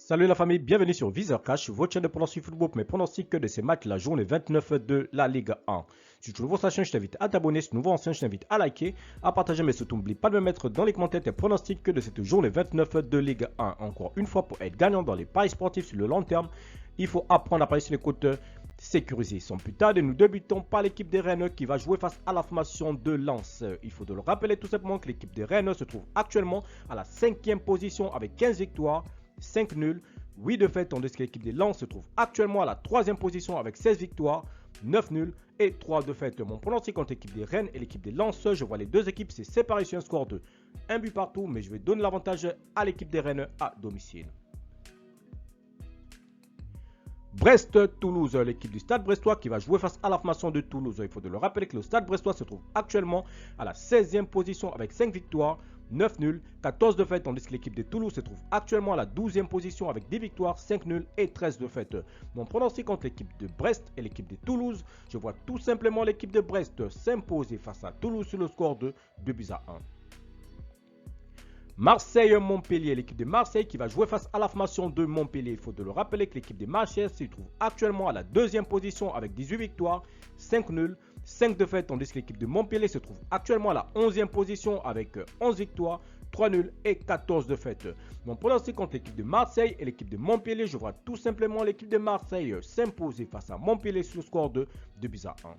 Salut la famille, bienvenue sur Viseur Cash, votre chaîne de pronostic football, mais pronostic que de ces matchs la journée 29 de la Ligue 1. Si tu es nouveau sur la chaîne, je t'invite à t'abonner. Si tu es nouveau ancien, je t'invite à liker, à partager, mais surtout n'oublie pas de me mettre dans les commentaires tes pronostics de cette journée 29 de Ligue 1. Encore une fois, pour être gagnant dans les paris sportifs sur le long terme, il faut apprendre à parier sur les côtes sécurisées. Sans plus tarder, nous débutons par l'équipe des Rennes qui va jouer face à la formation de Lens. Il faut de le rappeler tout simplement que l'équipe des Rennes se trouve actuellement à la 5e position avec 15 victoires, 5 nuls, 8 défaites, tandis que l'équipe des Lens se trouve actuellement à la 3e position avec 16 victoires, 9 nuls et 3 défaites. Mon pronostic contre l'équipe des Rennes et l'équipe des Lens, je vois les deux équipes se séparer sur un score de 1 but partout, mais je vais donner l'avantage à l'équipe des Rennes à domicile. Brest-Toulouse, l'équipe du Stade Brestois qui va jouer face à la formation de Toulouse. Il faut de le rappeler que le Stade Brestois se trouve actuellement à la 16e position avec 5 victoires, 9 nuls, 14 défaites, tandis que l'équipe de Toulouse se trouve actuellement à la 12e position avec 10 victoires, 5 nuls et 13 défaites. Mon pronostic contre l'équipe de Brest et l'équipe de Toulouse, je vois tout simplement l'équipe de Brest s'imposer face à Toulouse sur le score de 2 buts à 1. Marseille-Montpellier, l'équipe de Marseille qui va jouer face à la formation de Montpellier. Il faut de le rappeler que l'équipe de Marseille se trouve actuellement à la 2e position avec 18 victoires, 5 nuls, 5 défaites, tandis que l'équipe de Montpellier se trouve actuellement à la 11e position avec 11 victoires, 3 nuls et 14 défaites. Mon pronostic contre l'équipe de Marseille et l'équipe de Montpellier, je vois tout simplement l'équipe de Marseille s'imposer face à Montpellier sur le score de 2 buts à 1.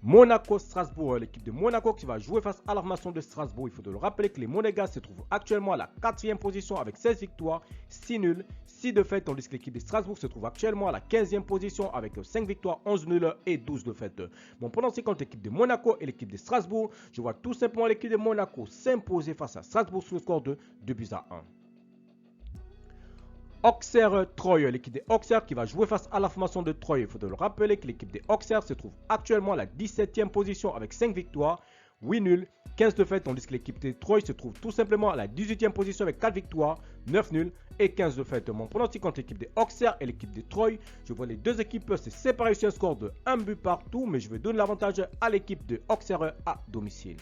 Monaco-Strasbourg, l'équipe de Monaco qui va jouer face à la formation de Strasbourg. Il faut de le rappeler que les Monégas se trouvent actuellement à la 4e position avec 16 victoires, 6 nuls, 6 défaites, tandis que l'équipe de Strasbourg se trouve actuellement à la 15e position avec 5 victoires, 11 nuls et 12 défaites. Mon pronostic contre l'équipe de Monaco et l'équipe de Strasbourg, je vois tout simplement l'équipe de Monaco s'imposer face à Strasbourg sur le score de 2 buts à 1. Auxerre-Troyes, l'équipe des Auxerre qui va jouer face à la formation de Troyes. Il faut de le rappeler que l'équipe des Auxerre se trouve actuellement à la 17e position avec 5 victoires, 8 nuls, 15 défaites, tandis que l'équipe de Troyes se trouve tout simplement à la 18e position avec 4 victoires, 9 nuls et 15 défaites. Mon pronostic contre l'équipe des Auxerre et l'équipe de Troyes, je vois les deux équipes se séparer sur un score de 1 but partout, mais je vais donner l'avantage à l'équipe de Auxerre à domicile.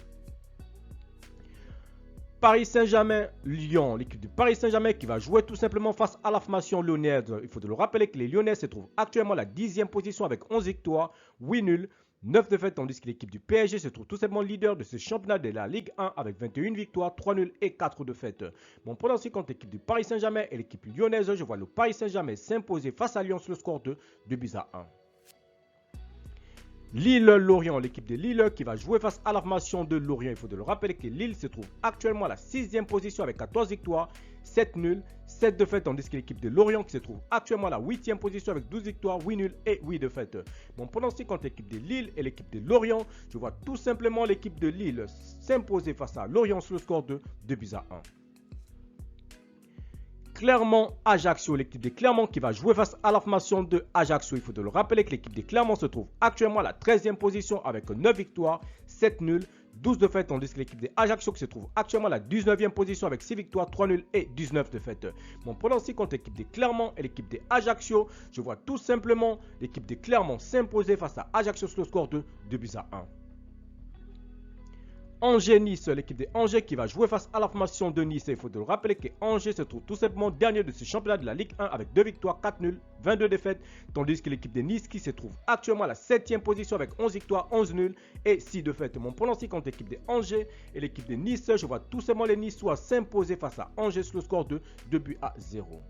Paris Saint-Germain-Lyon, l'équipe de Paris Saint-Germain qui va jouer tout simplement face à la formation lyonnaise. Il faut de le rappeler que les Lyonnais se trouvent actuellement à la 10e position avec 11 victoires, 8 nuls, 9 défaites, tandis que l'équipe du PSG se trouve tout simplement leader de ce championnat de la Ligue 1 avec 21 victoires, 3 nuls et 4 défaites. Mon pronostic contre l'équipe du Paris Saint-Germain et l'équipe lyonnaise, je vois le Paris Saint-Germain s'imposer face à Lyon sur le score de 2 buts à 1. Lille-Lorient, l'équipe de Lille qui va jouer face à la formation de Lorient. Il faut de le rappeler que Lille se trouve actuellement à la 6e position avec 14 victoires, 7 nuls, 7 défaites, tandis que l'équipe de Lorient qui se trouve actuellement à la 8e position avec 12 victoires, 8 nuls et 8 défaites. Mon pronostic contre l'équipe de Lille et l'équipe de Lorient, je vois tout simplement l'équipe de Lille s'imposer face à Lorient sur le score de 2 buts à 1. Clermont-Ajaccio, l'équipe de Clermont qui va jouer face à la formation de Ajaccio. Il faut de le rappeler que l'équipe de Clermont se trouve actuellement à la 13e position avec 9 victoires, 7 nuls, 12 défaites, tandis que l'équipe de Ajaccio qui se trouve actuellement à la 19e position avec 6 victoires, 3 nuls et 19 défaites. Mon pronostic contre l'équipe de Clermont et l'équipe de Ajaccio, je vois tout simplement l'équipe de Clermont s'imposer face à Ajaccio sur le score de 2 buts à 1. Angers-Nice, l'équipe de Angers qui va jouer face à la formation de Nice. Il faut de le rappeler que Angers se trouve tout simplement dernier de ce championnat de la Ligue 1 avec 2 victoires, 4 nuls, 22 défaites, tandis que l'équipe de Nice qui se trouve actuellement à la 7e position avec 11 victoires, 11 nuls et 6 défaites. Mon pronostic contre l'équipe de Angers et l'équipe de Nice, je vois tout simplement les Niçois s'imposer face à Angers sur le score de 2 buts à 0.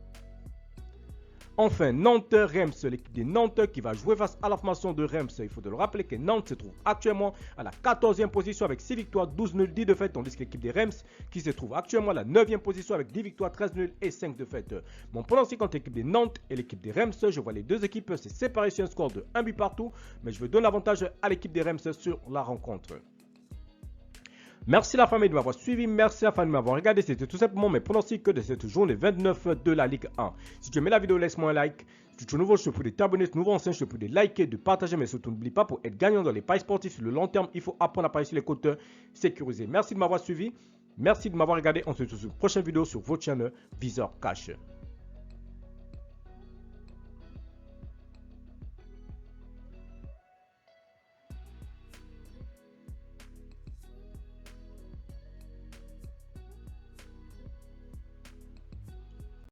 Enfin, Nantes-Reims, l'équipe de Nantes qui va jouer face à la formation de Reims. Il faut de le rappeler que Nantes se trouve actuellement à la 14e position avec 6 victoires, 12 nuls, 10 défaites, tandis que l'équipe de Reims qui se trouve actuellement à la 9e position avec 10 victoires, 13 nuls et 5 défaites. Mon pronostic contre l'équipe de Nantes et l'équipe de Reims, je vois les deux équipes se séparer sur un score de 1 but partout, mais je vais donner l'avantage à l'équipe de Reims sur la rencontre. Merci la famille de m'avoir suivi, merci la famille de m'avoir regardé, c'était tout simplement mes pronostics de cette journée 29 de la Ligue 1. Si tu aimais la vidéo, laisse-moi un like. Si tu es nouveau, je te prie de t'abonner, si tu es nouveau ancien, je te prie de liker, de partager, mais surtout n'oublie pas, pour être gagnant dans les paris sportifs sur le long terme, il faut apprendre à parier sur les côtes sécurisées. Merci de m'avoir suivi, merci de m'avoir regardé, on se retrouve sur une prochaine vidéo sur votre chaîne Viseur Cash.